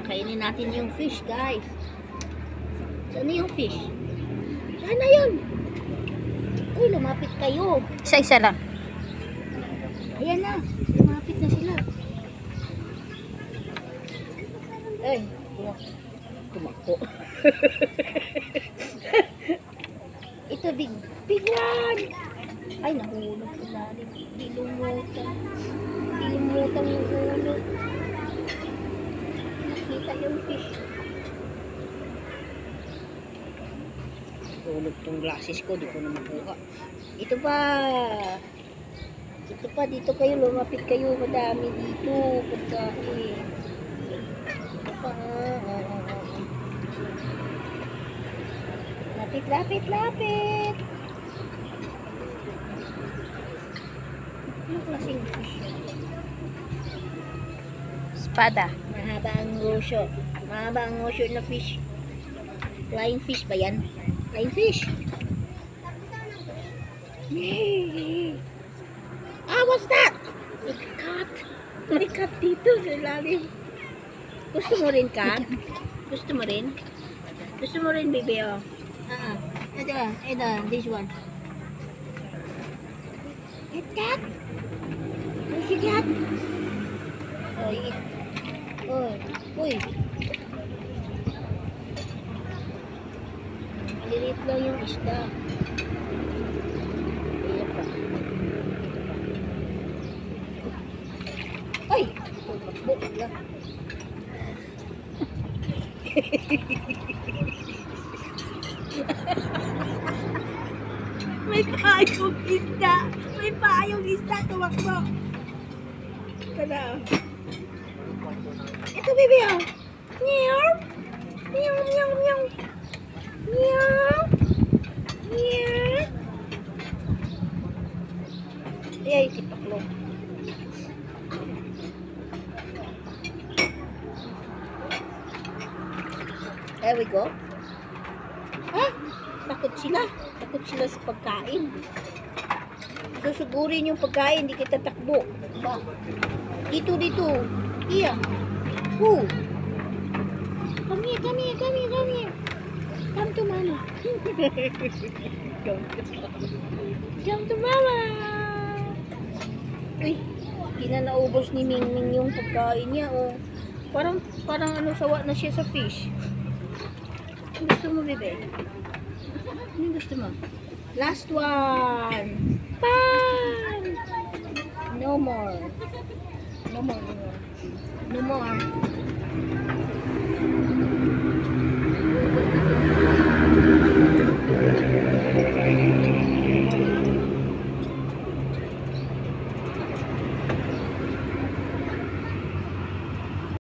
Kainin natin yung fish, guys. Saan yung fish? Sana yun. Uy, lumapit kayo. Isa-isa lang. Ayan na. Lumapit na sila. Ay, tumakbo. Ito, big one. Ay, nahulog sila. Ilumutan. Ilumutan yung hulog. Nakita yung fish. Hulog tong glasses ko. Di ko na makuha. Ito pa. Ito pa. Dito kayo. Lumapit kayo. Madami dito. Pagkain. Ito pa. Lapit, lapit, lapit. Ano klaseng fish? Espada. Mahaba ang ngosyo. Mahaba ang ngosyo na fish. Flying fish ba yan? Flying fish. Ah, what's that? May cat. May cat dito sa ilalim. Gusto mo rin, cat? Gusto mo rin? Gusto mo rin, baby, oh. Ito, this one. Get cat? Where's your cat? Oh, oh, uy. Maliit lang yung isda. Ayan pa. Ay! Tumakbo lang. May payong isda. May payong isda. Tumakbo. Kada. Ito, baby, oh. Meow. Meow, meow, meow. Meow. Meow. Ay, tipaklo. There we go. Ah, takot sila. Takot sila sa pagkain. Susugurin yung pagkain, hindi kita takbo. Ba? Dito. Iya. Who? Come here. Come to mama. Come to mama. Uy, hindi na naubos ni Mingming yung pagkain niya, oh. Parang ano, sawa na siya sa fish. Ano gusto mo, bebe? Ano gusto mo? Last one. Pan! No more. No more.